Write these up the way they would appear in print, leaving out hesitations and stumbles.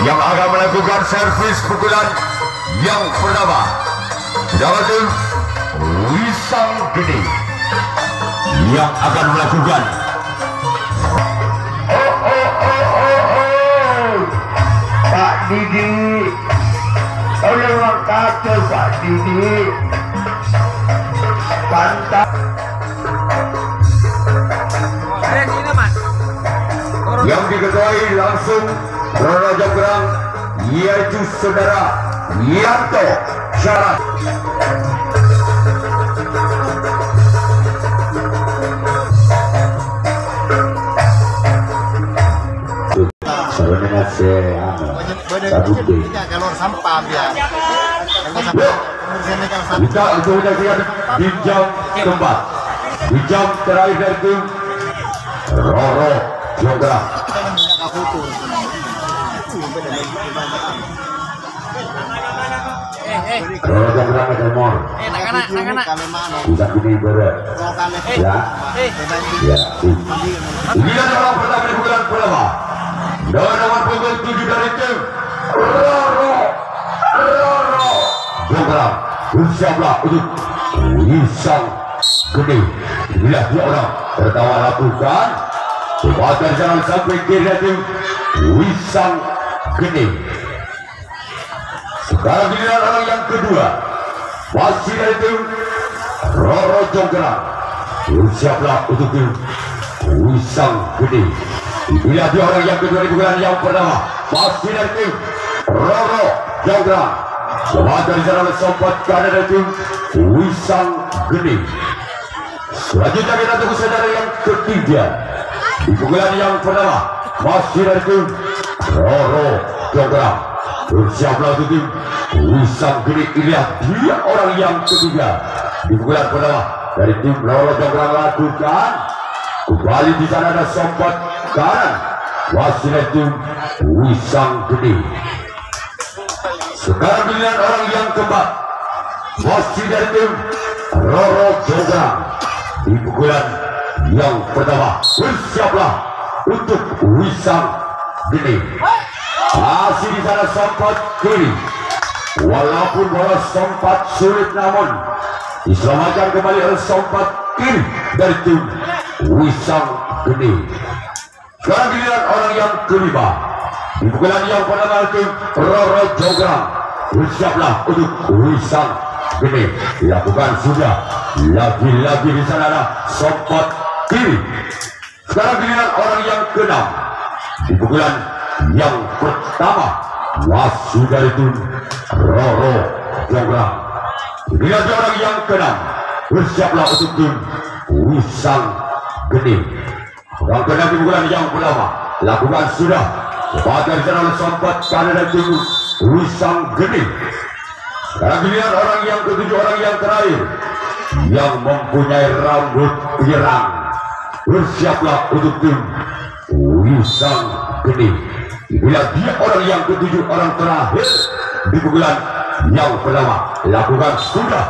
yang akan melakukan servis pukulan yang pertama. Jawatan Wisang Gede yang akan melakukan Pak Didi, oleh orang kata Pak Didi, pantas. Yang diketuai langsung Roro Jonggrang yaitu saudara Yanto Syarat. Kalau sampah biar Kita untuk menyaksikan di jam keempat, di jam terakhir dari tim Roro Jonggrang. Roro Jonggrang ada mor. Tidak ini berat. Ya, ya. Ini adalah pertama di bulan pertama. Dan nomor punggung 7 dari tim Roro Jonggrang. Bersiaplah untuk Wisang Gede. Inilah dia orang pertama lakukan. Kekuatan jalan sampai kiri tim Wisang Gede. Sekarang giliran orang yang kedua, masih dari tim Roro Jonggrang. Bersiaplah untuk tim Wisang Gede. Inilah dia orang yang kedua di bulan yang pertama, masih dari tim Roro Jonggrang. Kekuatan jalan sempat kanan dari tim Wisang Gede. Selanjutnya kita tunggu saudara yang ketiga. Di pukulan yang pertama masih dari tim Roro Jonggrang. Bersiaplah untuk tim Wisang Gede. Lihat dia orang yang ketiga. Di pukulan pertama dari tim Roro Jonggrang lakukan. Kembali di sana ada sompat kanan masih dari tim Wisang Gede. Sekarang pilihan orang yang keempat masih dari tim Roro Jonggrang. Di pukulan yang pertama bersiaplah untuk Wisang Gede. Masih di sana sempat kiri, walaupun bola sempat sulit namun diselamatkan kembali oleh sempat kiri dari tim Wisang Gede. Sekarang giliran orang yang kelima. Di pukulan yang pertama tim Roro Jonggrang. Bersiaplah untuk Wisang Gede. Dilakukan sudah. Lagi-lagi di sana ada sempat kiri. Sekarang giliran orang yang keenam. Di pukulan yang pertama masih dari tim Roro Jonggrang. Giliran orang yang keenam. Bersiaplah untuk tim Wisang Gede. Orang keenam di pukulan yang pertama lakukan sudah. Kepada jalan sempat kanan dari tim Wisang Gede. Sekarang giliran orang yang ketujuh, orang yang terakhir yang mempunyai rambut pirang. Bersiaplah untuk tim Wisang Gede. Inilah dia orang yang ketujuh, orang terakhir di pukulan yang pertama lakukan sudah.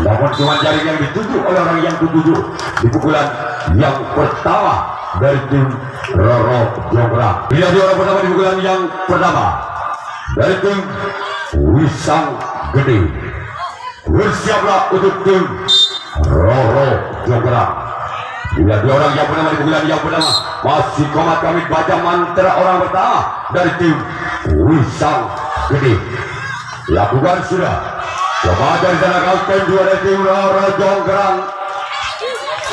Namun cuma jaring yang dituju oleh orang yang ketujuh di pukulan yang pertama dari tim Roro Jonggrang. Inilah dia orang pertama di pukulan yang pertama dari tim Wisang Gede. Bersiaplah untuk tim Roro Jonggrang. Inilah dia orang yang pertama di pukulan yang pertama. Masih komat kami baca mantra orang pertama dari tim Wisang Gede. Lakukan sudah. Kepada sana kapten dua dari tim Roro Jonggrang.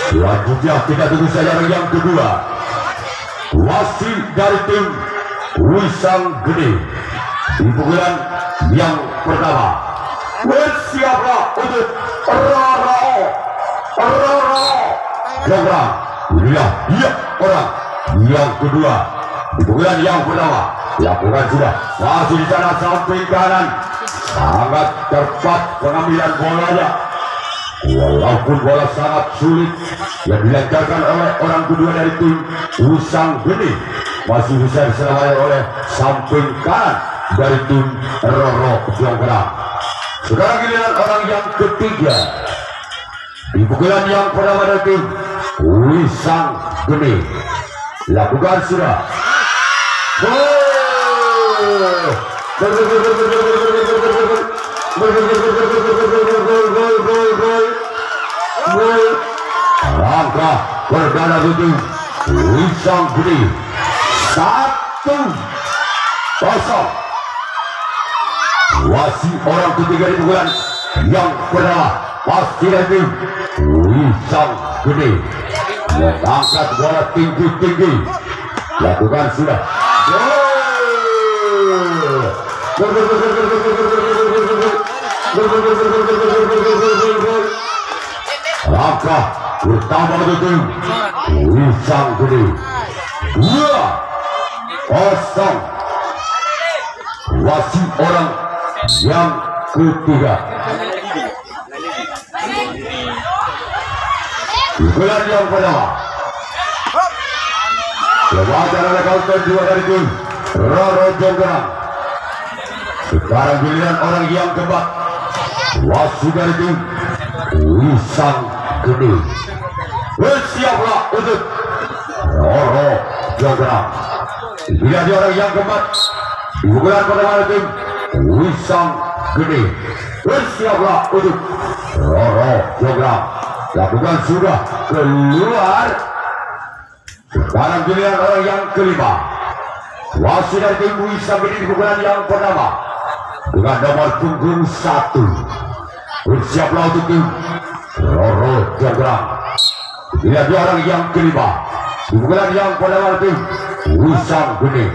Selanjutnya kita tunggu saja orang yang kedua. Masih dari tim Wisang Gede. Di pukulan yang pertama. Bersiaplah untuk Roro Jonggrang. Inilah dia orang yang kedua. Di pukulan yang pertama. Lakukan sudah. Masih di sana samping kanan. Sangat tepat pengambilan bolanya. Walaupun bola sangat sulit yang dilancarkan oleh orang kedua dari tim Wisang Gede, masih bisa diselamatkan oleh samping kanan dari tim Roro Jonggrang. Sekarang giliran orang yang ketiga. Di pukulan yang pertama dari tim Wisang Gede. Lakukan sudah. Langkah perdana tujuh Wisang Gede 1-0. Wasit orang ketiga di pukulan yang pertama pasti nanti Wisang Gede mengangkat bola tinggi-tinggi, lakukan sudah langkah pertama itu Wisang Gede 2-0. wasit orang yang ketiga pukulan yang pertama lewakan oleh kaunter dua dari tim Roro Jonggrang. Sekarang giliran orang yang keempat wasit dari tim Wisang Gede. Bersiaplah untuk Roro Jonggrang. Bila di orang yang keempat pukulan pertama tim Wisang Gede. Bersiaplah untuk Roro Jonggrang. Lakukan sudah keluar. Sekarang giliran orang yang kelima wasit dari tim Wisang Gede di pukulan yang pertama dengan nomor punggung 1. Bersiaplah untuk tim Roro Jonggrang. Bila di orang yang kelima di pukulan yang pertama tim Wisang Gede.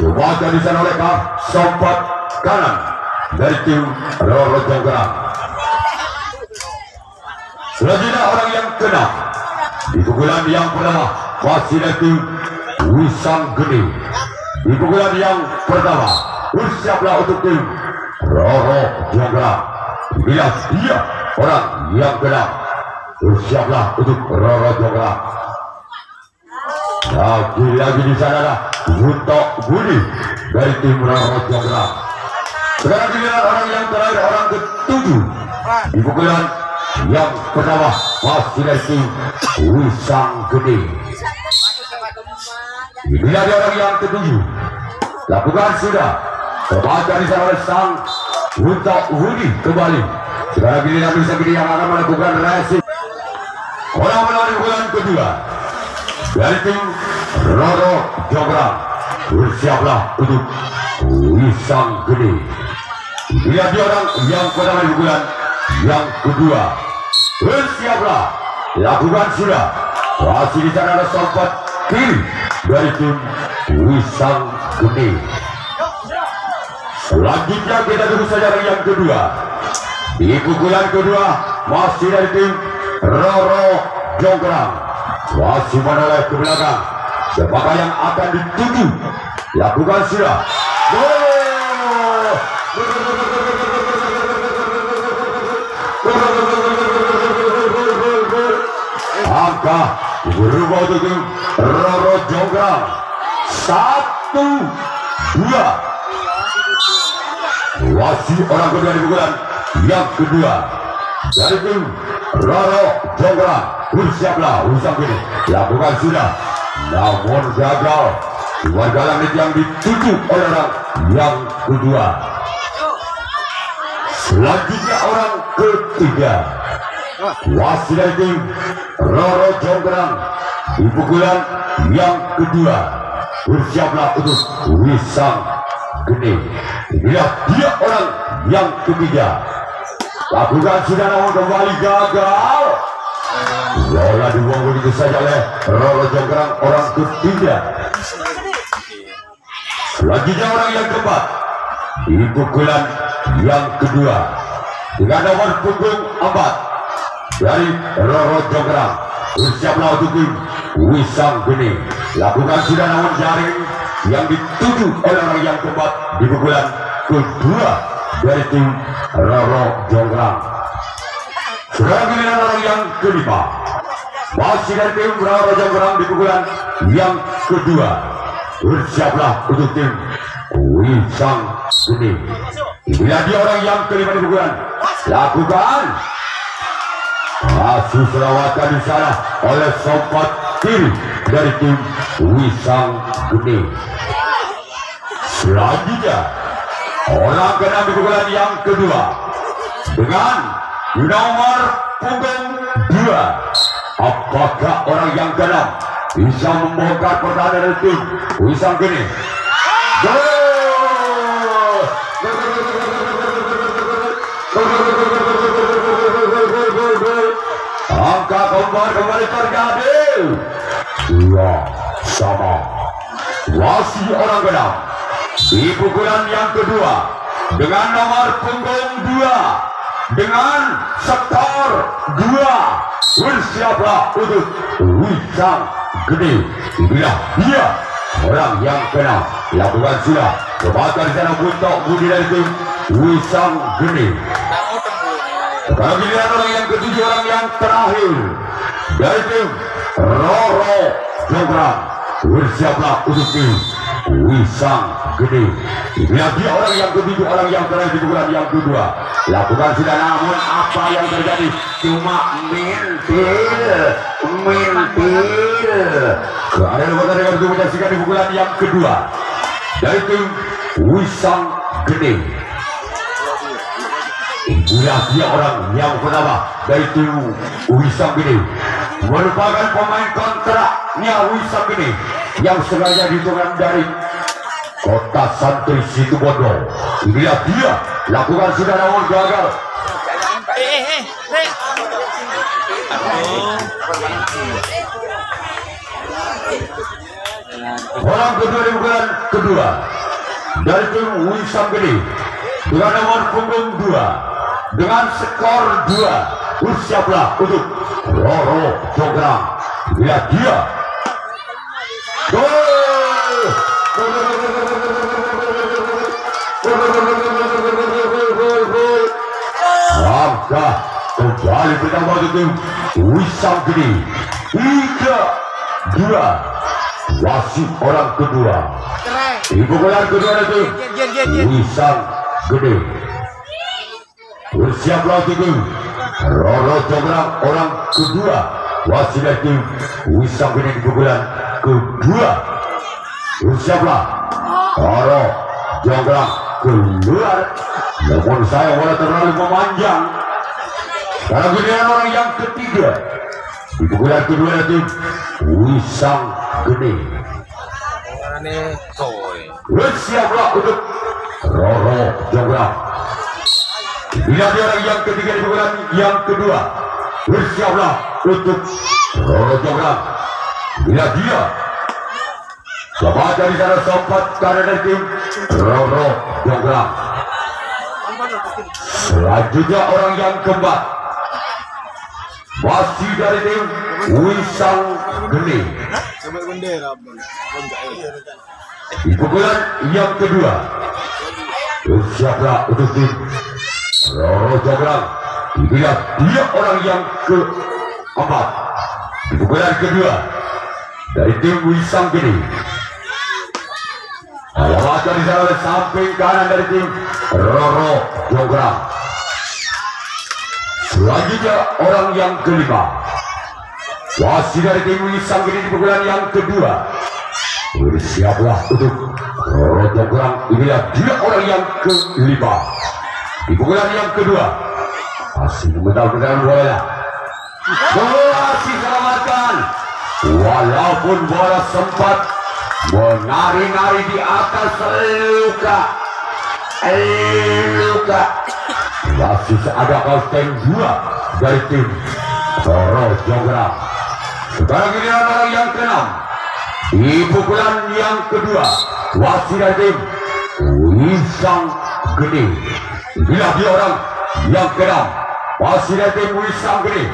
Dibaca di sana oleh Kak Sompat kanan dari tim Roro Jonggrang. Selanjutnya orang yang keenam di pukulan yang pertama masih dari tim Wisang Gede. Di pukulan yang pertama bersiaplah untuk tim Roro Jonggrang. Bila dia orang yang keenam bersiaplah untuk Roro Jonggrang. Lagi di sana lah Gunto Budi dari tim Roro Jonggrang. Sekarang giliran orang yang terakhir orang ketujuh di pukulan yang pertama masih dari tim Wisang Gede. Bila di orang yang ketujuh lakukan sudah terbaca di sana oleh sang Gunto Budi kembali. Sekarang giliran Wisang Gede yang akan melakukan racing. Orang menang pukulan kedua dari tim Roro Jonggrang. Bersiaplah untuk Wisang Gede. Bila di orang yang pertama di pukulan yang kedua bersiaplah lakukan sudah. Masih di sana ada Sompat kiri dari tim Wisang Gede. Selanjutnya kita tunggu saja yang kedua. Di pukulan kedua masih dari tim Roro Jonggrang. Masih menoleh ke belakang. Siapakah yang akan dituju? Lakukan sudah. Angka berubah untuk tim Roro Jonggrang 1-2. Wasit orang kedua di pukulan yang kedua dari tim Roro Jonggrang. Bersiaplah Wisang Gede. Lakukan sudah, namun gagal. Warga langit yang dituju oleh orang yang kedua. Selanjutnya orang ketiga wasit dari tim Roro Jonggrang di pukulan yang kedua. Bersiaplah untuk Wisang Gede. Inilah dia orang yang ketiga. Lakukan sudah, namun kembali gagal. Bola dibuang begitu saja oleh Roro Jonggrang orang ketiga. Selanjutnya orang yang keempat di pukulan yang kedua dengan nomor punggung 4 dari Roro Jonggrang. Bersiaplah untuk tim Wisang Gede. Lakukan sudah, namun jaring yang dituju oleh orang yang keempat di pukulan kedua dari tim Roro Jonggrang. Sekarang giliran orang yang kelima masih dari tim Roro Jonggrang di pukulan yang kedua. Bersiaplah untuk tim Wisang Gede. Bila dia orang yang kelima di pukulan, lakukan. Masih selawatan di sana oleh Sompat kiri dari tim Wisang Gede. Selanjutnya orang keenam di pukulan yang kedua dengan nomor punggung 2. Apakah orang yang keenam bisa membongkar pertahanan tim Wisang Geni? Angka kembali terjadi 2-2. Masih orang keenam di pukulan yang kedua dengan nomor punggung 2 dengan skor 2. Bersiaplah untuk Wisang Geni. Inilah dia orang yang keenam. Lakukan sudah kebakar sana untuk budi dari tim Wisang Geni. Sekarang giliran orang yang ketujuh, orang yang terakhir dari tim Roro Jograng. Bersiaplah untuk tim Wisang Geni. Inilah dia orang yang ketujuh, orang yang terakhir di pukulan yang kedua. Lakukan sudah, namun apa yang terjadi? Cuma mintil. Keadaan pertandingan untuk menyaksikan di pukulan yang kedua dari tim Wisang Geni. Inilah dia orang yang pertama dari tim Wisang Geni, merupakan pemain kontraknya Wisang Geni yang sengaja diturunkan dari Kota Santri Situbondo. Inilah dia, lakukan sudah namun gagal. Orang kedua di pukulan kedua dari tim Wisang Geni dengan nomor punggung 2 dengan skor 2. Bersiaplah untuk Roro Jograng. Lihat dia. Angka kembali bertambah untuk tim Wisang Geni 3-2. Wasit orang kedua di pukulan kedua itu Wisang Geni. Bersiaplah untuk tim Roro Jograng orang kedua. Wasit itu Wisang Geni di pukulan kedua. Bersiaplah Roro Jograng keluar. Namun saya boleh terlalu memanjang. Sekarang giliran orang yang ketiga di pukulan kedua itu Wisang Geni. Bersiaplah untuk Roro Jograng. Bila dia orang yang ketiga di pukulan yang kedua. Bersiaplah untuk Roro Jograng. Bila dia coba dari sana sempat karena dari tim Roro Jograng. Selanjutnya orang yang keempat masih dari tim Wisang Geni. Di pukulan yang kedua. Bersiaplah untuk tim Roro Jograng. Inilah dia orang yang keempat di pukulan kedua dari tim Wisang Geni. Alamat di sana samping kanan dari tim Roro Jograng. Selanjutnya orang yang kelima wasit dari tim Wisang Geni di pukulan yang kedua. Bersiaplah untuk Roro Jograng. Inilah dia orang yang kelima di pukulan yang kedua. Masih mental-mental bola. Masih selamatkan. Walaupun bola sempat menari-nari di atas luka. Masih ada outstanding 2 dari tim Roro Jograng. Sekarang giliran orang yang keenam di pukulan yang kedua. Wasit dari tim Wisang Geni. Inilah dia orang yang keenam. Wasit dari tim Wisang Geni.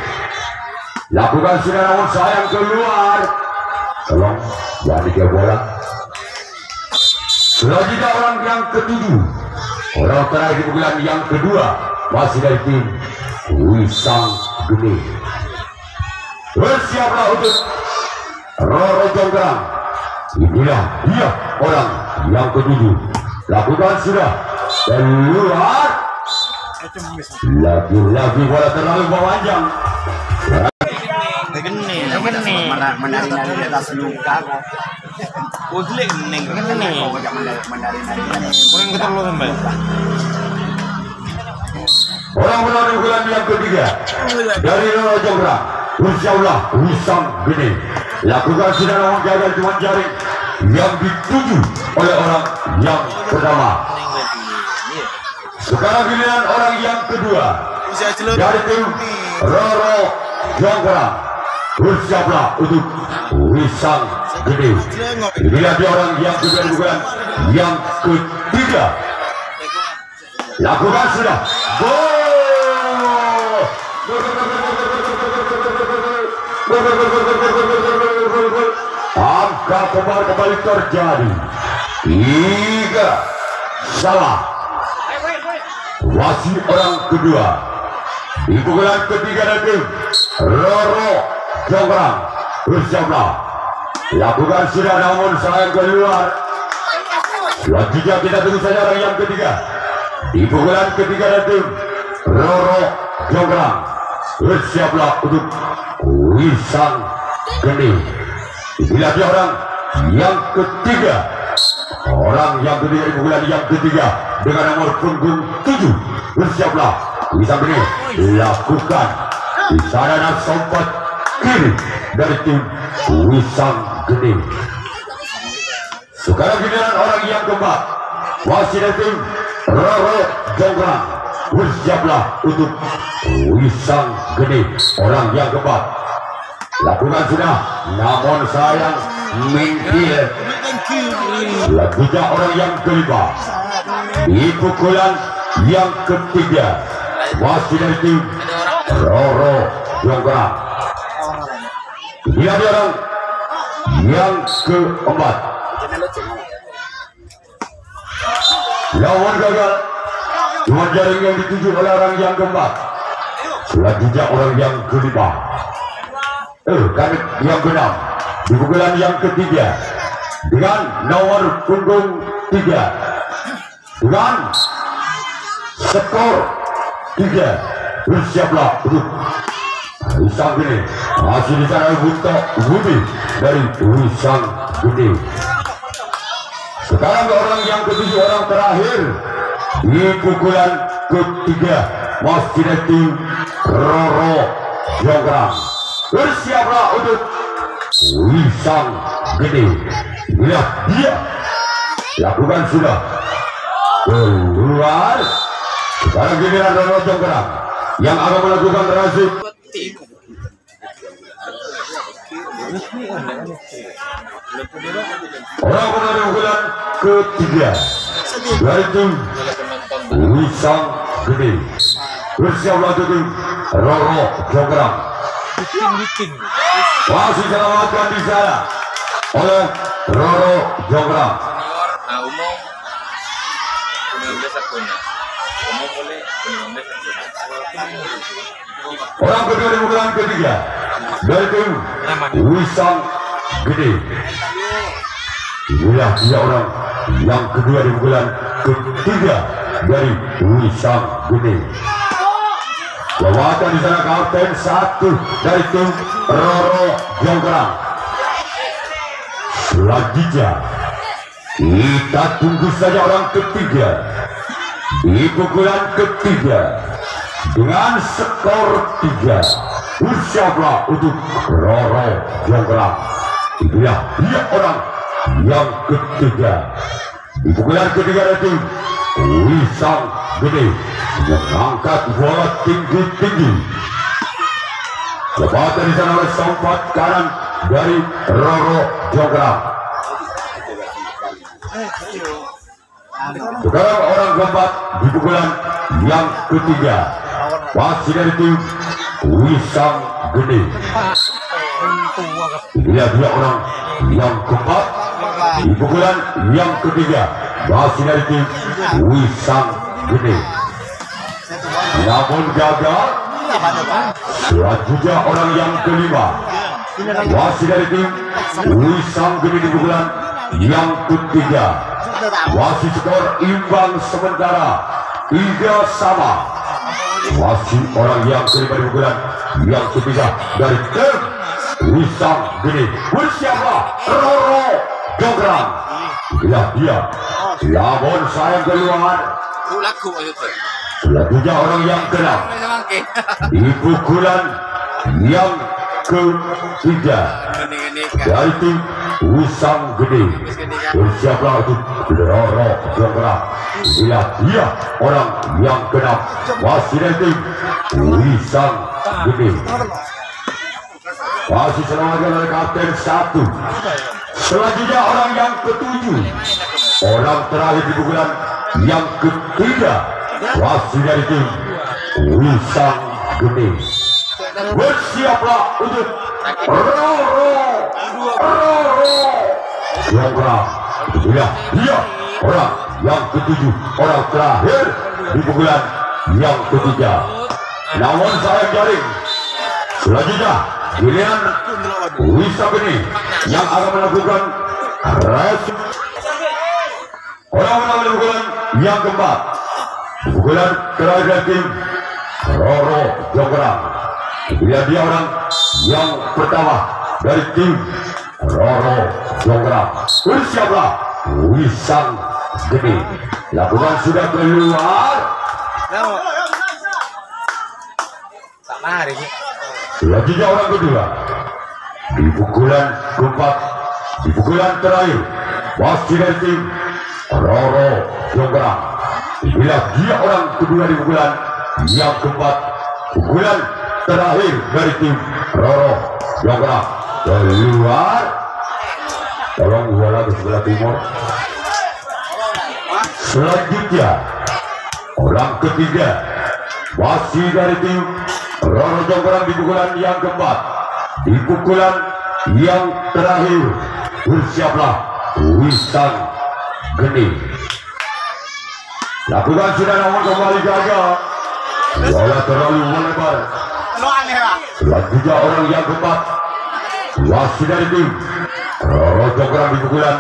Lakukan sudah, namun sayang keluar. Tolong jangan dikira bola. Selanjutnya orang yang ketujuh. Orang terakhir di pukulan yang kedua masih dari tim Wisang Geni. Bersiaplah untuk Roro Jograng. Inilah dia orang yang ketujuh. Lakukan sudah. Keluar. Lagi-lagi bola terlalu memanjang. Menari-nari di atas luka. Udah neng. Kurang keterlaluan Mbak. Orang menang bulan yang ketiga dari Roro Jonggrang. Insyaallah Wisang Gede. Lakukan sinar lawan gagal cuma jaring yang dituju oleh orang yang pertama. Sekarang giliran orang yang kedua dari tim Roro Jonggrang. Bersiaplah untuk Wisang Gede. Inilah dia orang yang kedua bukan yang ketiga. Lakukan sudah. Gol. Angka kembali terjadi. 3 salah. Wasit orang kedua. Di pukulan ketiga dari tim Roro Jonggrang. Bersiaplah. Lakukan sudah namun sayang keluar. Selanjutnya kita tunggu saja orang yang ketiga. Di pukulan ketiga dari tim Roro Jonggrang. Bersiaplah untuk Wisang Gede. Inilah dia orang yang ketiga. Orang yang ketiga di pukulan yang ketiga dengan nomor punggung 7. Bersiaplah Wisang Gede. Lakukan di sana dan sempat kiri dari tim Wisang Gede. Sekarang giliran orang yang keempat. Wasit dari tim Roro Jonggrang. Bersiaplah untuk Wisang Gede. Orang yang keempat. Lakukan sudah, namun sayang minggir. Selanjutnya orang yang kelima. Di pukulan yang ketiga. Wasit dari tim Roro Jonggrang. Inilah dia orang yang keempat. Lawan gagal. Cuma jaring yang dituju oleh orang yang keempat. Selanjutnya orang yang kelima. Kami yang keenam. Di pukulan yang ketiga dengan nomor punggung 3 dengan skor 3. Bersiaplah untuk Wisang Gede. Masih di sana untuk Budi dari Wisang Gede. Sekarang orang yang ketujuh, orang terakhir di pukulan ketiga. Masih di tim Roro Jonggrang. Bersiaplah untuk Wisang Gede. Inilah dia. Lakukan sudah. Keluar. Sekarang giliran Roro Jonggrang yang akan melakukan razib. Orang menang pukulan ketiga dari tim Wisang Gede. Bersiaplah untuk tim Roro Jonggrang. Masih selamatkan di sana oleh Roro Jonggrang. Orang kedua di pukulan ketiga dari tim Wisang Gede. Inilah dia orang yang kedua di pukulan ketiga dari Wisang Gede. Lewatan di sana kapten 1 dari tim Roro Jonggrang. Selanjutnya kita tunggu saja orang ketiga di pukulan ketiga dengan skor 3. Bersiaplah untuk Roro Jonggrang. Inilah dia orang yang ketiga di pukulan ketiga dari tim Wisang Gede. Mengangkat bola tinggi-tinggi. Lewatan di sana oleh sompat kanan dari Roro Jonggrang. Sekarang orang keempat di pukulan yang ketiga. Masih dari tim Wisang Gede. Inilah dia orang yang keempat di pukulan yang ketiga. Masih dari tim Wisang Gede. Namun gagal. Selanjutnya orang yang kelima. Masih dari tim Wisang Gede di pukulan yang ketiga. Wasit skor imbang sementara 3 sama. Wasit orang yang kelima di pukulan yang ketiga dari tim Wisang Gede. Bersiaplah Roro Jonggrang. Dia namun sayang keluar. Laku itu. Selanjutnya orang yang keenam di pukulan yang ketiga dari tim Wisang Gede. Bersiaplah untuk Roro Jonggrang. Bila dia orang yang keenam masih dari tim Wisang Gede. Masih selamatkan oleh kapten 1. Selanjutnya orang yang ketujuh, orang terakhir di pukulan yang ketiga masih dari tim Wisang Gede. Bersiaplah untuk Roro Jonggrang. Bila dia orang yang ketujuh, orang terakhir di pukulan yang ketiga. Namun sayang jaring. Selanjutnya giliran Wisang Gede yang akan melakukan res. Orang menang di pukulan yang keempat. Pukulan terakhir dari tim Roro Jonggrang. Bila dia orang yang pertama dari tim Roro Jonggrang. Bersiaplah Wisang Gede. Lakukan sudah keluar. Tak lari sih. Selanjutnya orang kedua di pukulan keempat, di pukulan terakhir masih dari tim Roro Jonggrang. Bila dia orang kedua di pukulan yang keempat, pukulan terakhir dari tim Roro Jonggrang keluar. Tolong bola ke sebelah timur. Selanjutnya orang ketiga masih dari tim Roro Jonggrang di pukulan yang keempat, di pukulan yang terakhir. Bersiaplah Wisang Gede. Lakukan sudah namun kembali gagal. Bola terlalu melebar. Selanjutnya orang yang keempat masih dari tim Roro Jonggrang di pukulan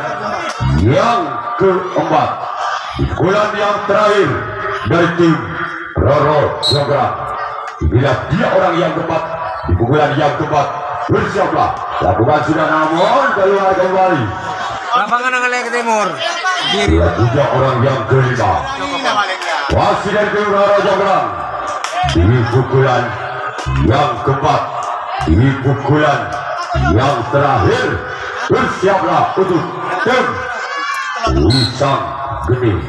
yang keempat, di pukulan yang terakhir dari tim Roro Jonggrang. Bila dia orang yang keempat di pukulan yang keempat. Bersiaplah. Lakukan sudah namun keluar kembali. Lapangan ngelek ke timur. Selanjutnya orang yang kelima masih dari tim Roro Jonggrang di pukulan yang keempat, di pukulan yang terakhir. Bersiaplah untuk tim Wisang Gede.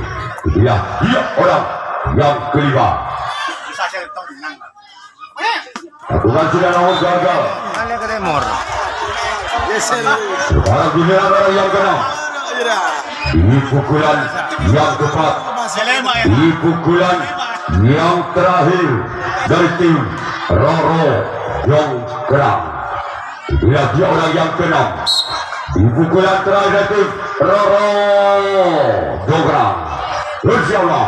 Bila dia orang yang kelima. Lakukan sudah namun gagal. Ngelek ke timur. Sekarang giliran orang yang keenam di pukulan yang keempat, di pukulan yang terakhir dari tim Roro Jonggrang. Bila dia orang yang keenam di pukulan terakhir dari tim Roro Jonggrang. Bersiaplah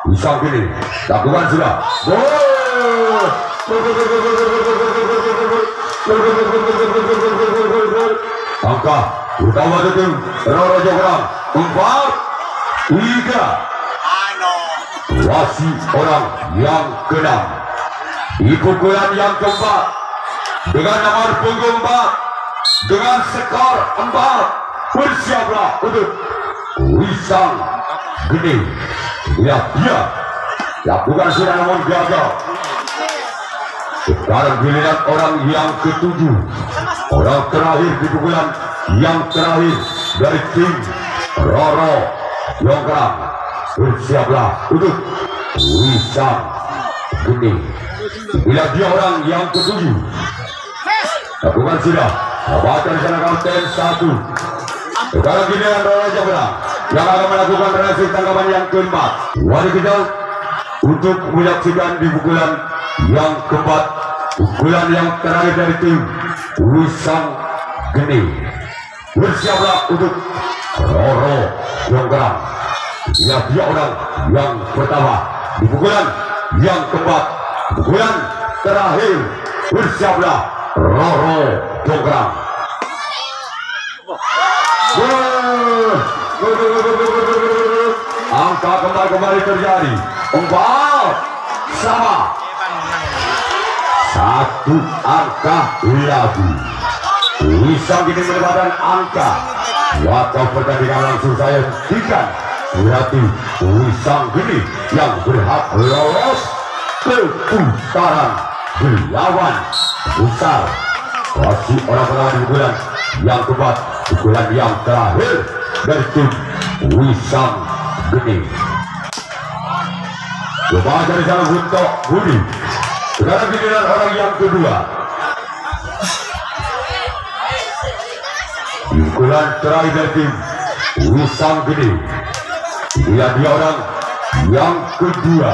Wisang Gede. Lakukan sudah. Gol. Angka utama dari tim Roro Jonggrang 4-3. Masih orang yang keenam di pukulan yang keempat dengan nomor punggung 4 dengan skor 4. Bersiaplah untuk Wisang Gede. Bila dia lakukan sudah namun gagal. Sekarang giliran orang yang ketujuh, orang terakhir di pukulan yang terakhir dari tim Roro Jonggrang. Bersiaplah untuk Wisang Gede. Bila dia orang yang ketujuh, lakukan sudah. Abatan sana kapten 1. Sekarang giliran Roro Jonggrang yang akan melakukan reaksi tanggapan yang keempat. Mari kita untuk menyaksikan di pukulan yang keempat, pukulan yang terakhir dari tim Wisang Gede. Bersiaplah untuk Roro Jonggrang. Ya, dia orang yang pertama di pukulan yang keempat, pukulan terakhir. Bersiaplah Roro Jonggrang. Angka kembali terjadi 4 sama. 1 angka lagi. Wisang Gede mendapatkan angka Waktu pertandingan langsung saya hentikan. Berarti Wisang Geni yang berhak lolos ke putaran 8 besar. Masih orang-orang di pukulan yang keempat, pukulan yang terakhir dari tim Wisang Geni. Coba dari sana untuk Budi. Sekarang giliran orang yang kedua. Pukulan terakhir dari tim Wisang Geni. Dia orang yang kedua.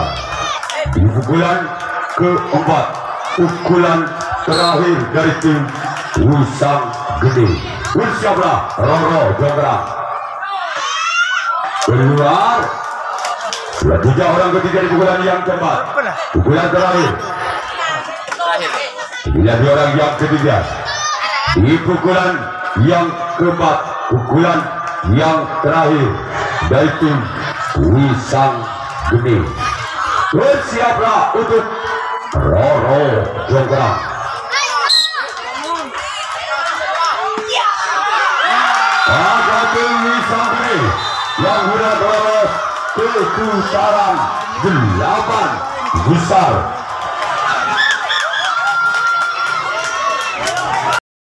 Di pukulan keempat, pukulan terakhir dari tim Wisang Geni. Bersiaplah Roro Jonggrang. Keluar. Tiga orang ketiga di pukulan yang keempat, pukulan terakhir. Dia orang yang ketiga. Di pukulan yang keempat, pukulan yang terakhir dari tim Wisang Geni. Bersiaplah untuk Roro Jonggrang. Ada tim Wisang Geni yang sudah lolos ke putaran 8 besar.